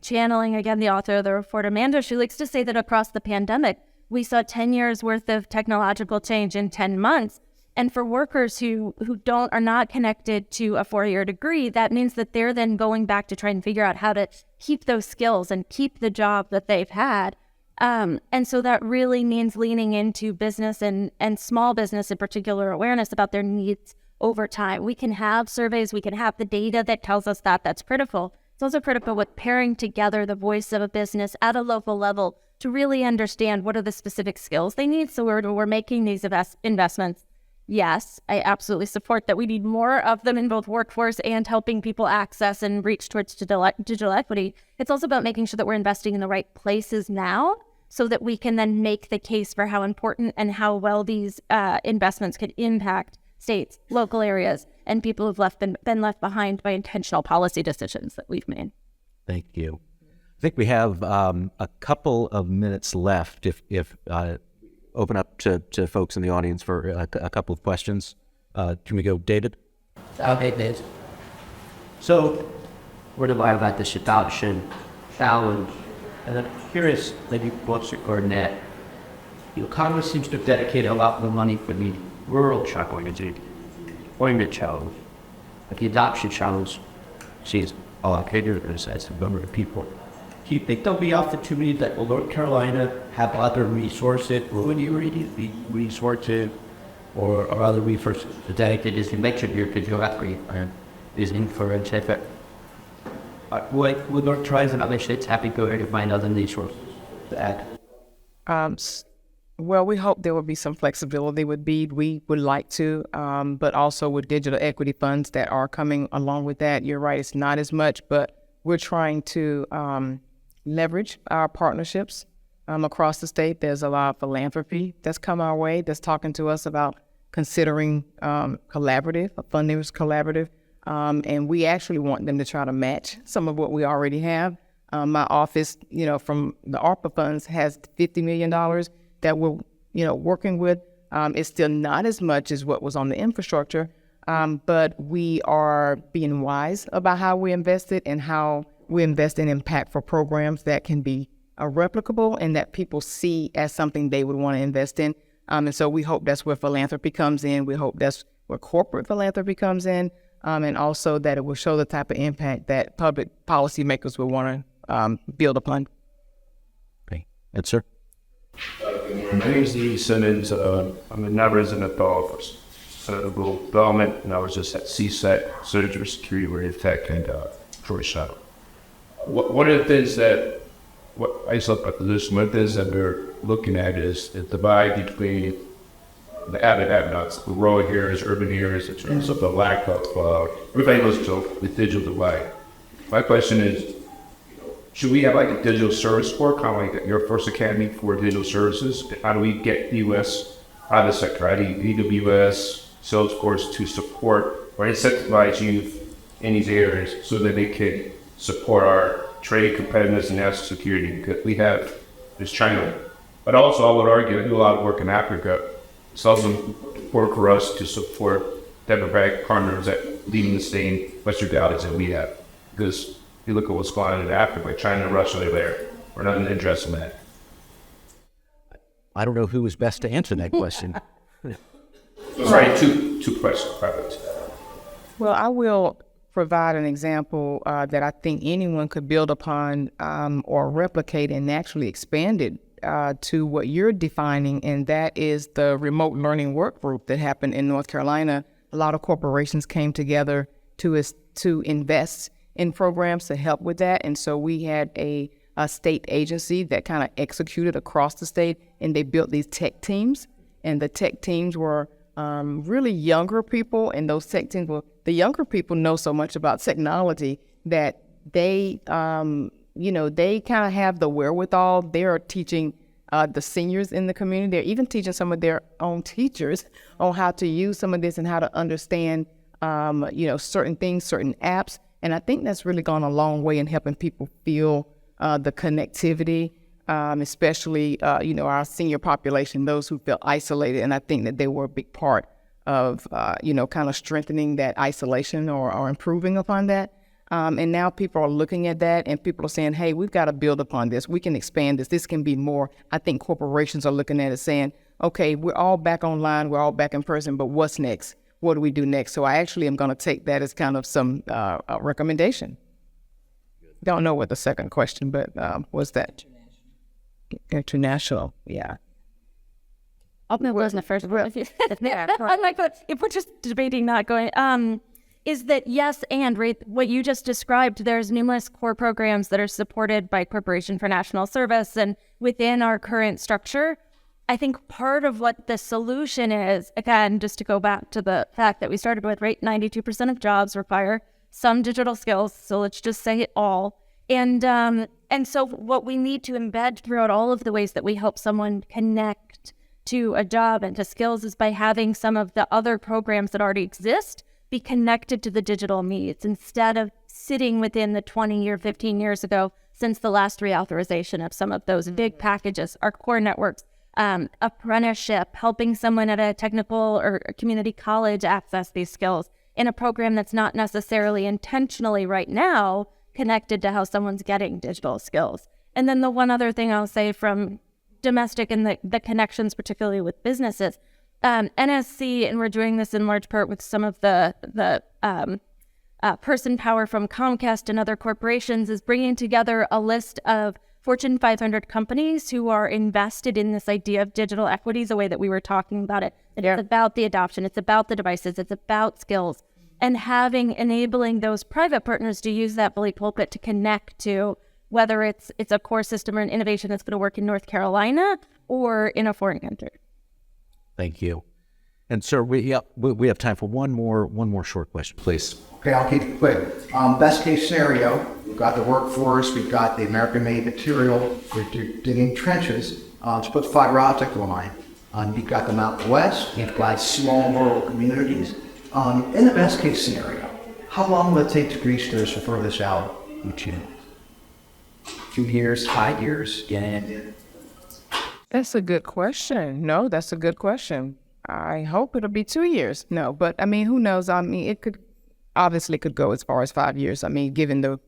S3: channeling again the author of the report, Amanda, she likes to say that across the pandemic, we saw 10 years worth of technological change in 10 months. And for workers who are not connected to a 4-year degree, that means that they're then going back to try and figure out how to keep those skills and keep the job that they've had. And so that really means leaning into business and small business in particular awareness about their needs over time. We can have surveys, we can have the data that tells us that that's critical. It's also critical with pairing together the voice of a business at a local level to really understand what are the specific skills they need. So we're making these investments. Yes, I absolutely support that we need more of them in both workforce and helping people access and reach towards digital equity. It's also about making sure that we're investing in the right places now so that we can then make the case for how important and how well these investments could impact states, local areas, and people who've been left behind by intentional policy decisions that we've made.
S1: Thank you. I think we have a couple of minutes left if open up to folks in the audience for a couple of questions. Can we go, David?
S5: Okay, David. So, we're divided about this adoption challenge, and I'm curious, maybe what's your Annette? Congress seems to have dedicated a lot more money for the rural challenge, the employment challenge, but the adoption challenge seems allocated to a number of people. Do you think there'll be opportunities that will North Carolina have other resources, rural resources, or other resources dedicated to make sure your digital equity is influenced? Would North Carolina and other states have to go ahead and find other resources to add?
S2: Well, we hope there will be some flexibility with BEAD. We would like to, but also with digital equity funds that are coming along with that. You're right, it's not as much, but we're trying to leverage our partnerships across the state. There's a lot of philanthropy that's come our way that's talking to us about considering collaborative, a funders collaborative, and we actually want them to try to match some of what we already have. My office, from the ARPA funds has $50 million that we're, working with. It's still not as much as what was on the infrastructure, but we are being wise about how we invest it and how we invest in impactful programs that can be replicable and that people see as something they would want to invest in. And so we hope that's where philanthropy comes in. We hope that's where corporate philanthropy comes in, and also that it will show the type of impact that public policymakers will want to build upon.
S1: Okay. Yes, sir.
S6: My name is Lee Simmons. I'm a non-resident fellow for Sustainable Development, and I was just at CSET, Center Security, Area Tech, and Georgetown. One of the things that I saw about this, one of the things that we're looking at is the divide between the have-nots. The rural areas, urban areas, in terms of the lack of, everybody knows the digital divide. My question is, should we have like a digital service corps, kind of like your first academy for digital services? How do we get U.S. out of the sector? How do AWS, Salesforce to support or incentivize youth in these areas so that they can support our trade competitiveness and national security? Because we have this China, but also I would argue I do a lot of work in Africa. It's also important for us to support democratic partners that leading the same Western values that we have. Because if you look at what's going on in Africa, like China and Russia, they're there. We're not interested in that.
S1: I don't know who is best to answer that question.
S6: Sorry, two questions. Perfect.
S2: Well, I will provide an example that I think anyone could build upon or replicate and actually expand it to what you're defining, and that is the remote learning work group that happened in North Carolina. A lot of corporations came together to invest in programs to help with that, and so we had a state agency that kind of executed across the state, and they built these tech teams, and the tech teams were really younger people, and those tech teams were, the younger people know so much about technology that they, they kind of have the wherewithal. They are teaching the seniors in the community. They're even teaching some of their own teachers on how to use some of this and how to understand, certain things, certain apps. And I think that's really gone a long way in helping people feel the connectivity, especially, our senior population, those who feel isolated. And I think that they were a big part of, kind of strengthening that isolation or improving upon that. And now people are looking at that and people are saying, hey, we've got to build upon this. We can expand this. This can be more. I think corporations are looking at it saying, okay, we're all back online. We're all back in person, but what's next? What do we do next? So I actually am going to take that as kind of some recommendation. Don't know what the second question, but what's that? International, yeah.
S3: That wasn't the first one. I'm like, but if we're just debating, not going, is that yes, and right, what you just described, there's numerous core programs that are supported by Corporation for National Service, and within our current structure, I think part of what the solution is, again, just to go back to the fact that we started with, right, 92% of jobs require some digital skills, so let's just say it all. And so what we need to embed throughout all of the ways that we help someone connect to a job and to skills is by having some of the other programs that already exist be connected to the digital needs instead of sitting within the 20 or 15 years ago since the last reauthorization of some of those big packages, our core networks, apprenticeship, helping someone at a technical or community college access these skills in a program that's not necessarily intentionally right now connected to how someone's getting digital skills. And then the one other thing I'll say from domestic and the connections, particularly with businesses, NSC, and we're doing this in large part with some of the person power from Comcast and other corporations, is bringing together a list of Fortune 500 companies who are invested in this idea of digital equity, the way that we were talking about it. It's about the adoption, it's about the devices, it's about skills, and enabling those private partners to use that bully pulpit to connect to whether it's a core system or an innovation that's going to work in North Carolina or in a foreign country.
S1: Thank you. And sir, we have time for one more short question, please.
S7: Okay, I'll keep it quick. Best case scenario, we've got the workforce, we've got the American-made material, we're digging trenches to put fiber optic line. You've got the Mountain West, you've got small rural communities. In the best case scenario, how long will it take to reach this or further this out? 2 years, 5 years? Yeah.
S2: That's a good question. No, that's a good question. I hope it'll be 2 years. No, but I mean, who knows? I mean, it could go as far as 5 years. I mean, given the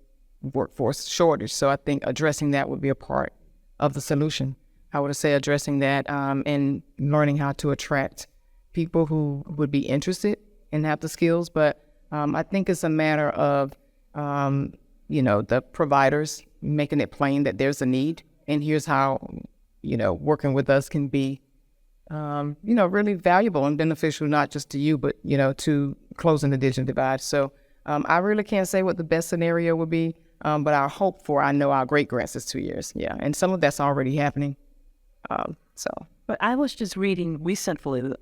S2: workforce shortage. So I think addressing that would be a part of the solution. I would say addressing that and learning how to attract people who would be interested and have the skills. But I think it's a matter of, the providers making it plain that there's a need. And here's how, working with us can be, really valuable and beneficial, not just to you, but, to closing the digital divide. So I really can't say what the best scenario would be, but I know our great grants is 2 years. Yeah. And some of that's already happening.
S4: But I was just reading recently,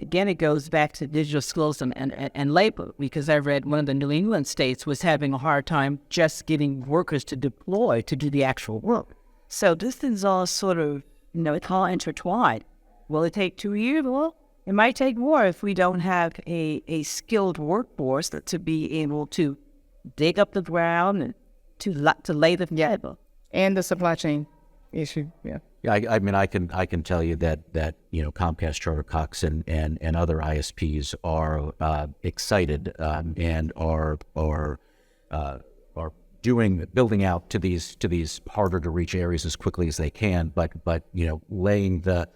S4: again, it goes back to digital skills and labor, because I read one of the New England states was having a hard time just getting workers to deploy to do the actual work. So this is all sort of, it's all intertwined. Will it take 2 years? Well, it might take more if we don't have a skilled workforce to be able to dig up the ground and to lay the fiber.
S2: And the supply chain issue, yeah.
S1: Yeah, I mean, I can tell you that Comcast, Charter Cox, and other ISPs are excited and are building out to these harder to reach areas as quickly as they can. But laying the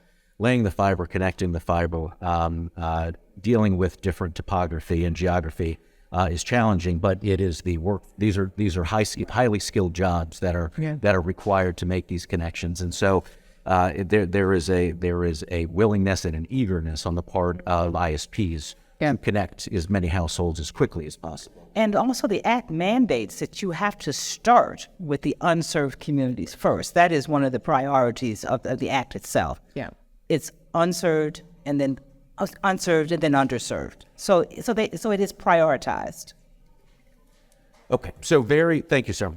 S1: fiber, connecting the fiber, dealing with different topography and geography is challenging, but it is the work. These are highly skilled jobs that are required to make these connections, and so there is a willingness and an eagerness on the part of ISPs to connect as many households as quickly as possible.
S4: And also the Act mandates that you have to start with the unserved communities first. That is one of the priorities of the Act itself.
S2: Yeah.
S4: It's unserved and then underserved. So it is prioritized.
S1: Okay, so thank you, sir.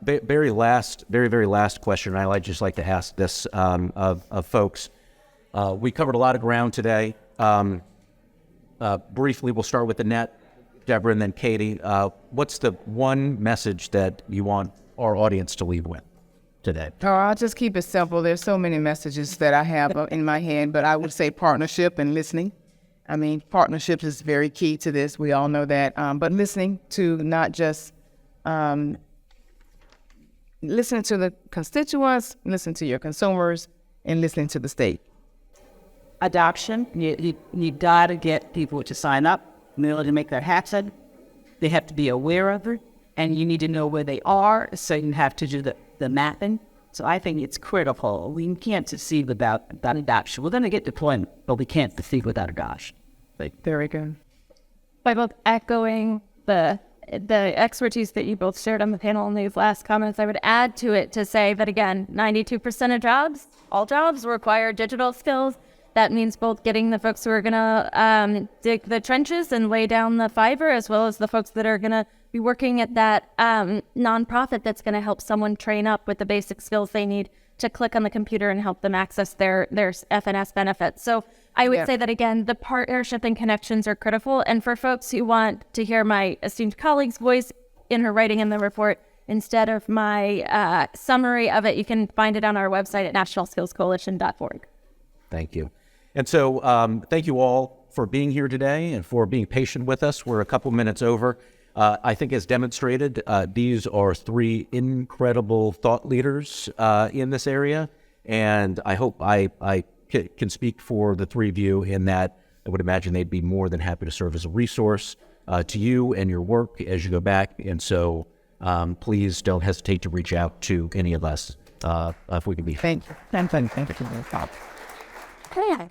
S1: Very last question. I'd just like to ask this of folks. We covered a lot of ground today. Briefly, we'll start with Annette, Deborah, and then Katie. What's the one message that you want our audience to leave with today?
S2: Oh, I'll just keep it simple. There's so many messages that I have in my head, but I would say partnership and listening. I mean, partnership is very key to this. We all know that. But listening to not just listening to the constituents, listening to your consumers, and listening to the state.
S4: Adoption, you got to get people to sign up in order to make that happen. They have to be aware of it, and you need to know where they are, so you have to do the mapping. So I think it's critical. We can't succeed without adoption. We're going to get deployment, but we can't succeed without adoption.
S2: Very good.
S3: By both echoing the expertise that you both shared on the panel in these last comments, I would add to it to say that, again, 92% of jobs, all jobs, require digital skills. That means both getting the folks who are going to dig the trenches and lay down the fiber, as well as the folks that are going to be working at that nonprofit that's going to help someone train up with the basic skills they need to click on the computer and help them access their FNS benefits. So I would say that, again, the partnership and connections are critical. And for folks who want to hear my esteemed colleague's voice in her writing in the report, instead of my summary of it, you can find it on our website at nationalskillscoalition.org.
S1: Thank you. And so thank you all for being here today and for being patient with us. We're a couple minutes over. I think as demonstrated, these are three incredible thought leaders in this area. And I hope I can speak for the three of you in that I would imagine they'd be more than happy to serve as a resource to you and your work as you go back. And so please don't hesitate to reach out to any of us if we can be.
S2: Thank you. Thank you.
S3: Okay.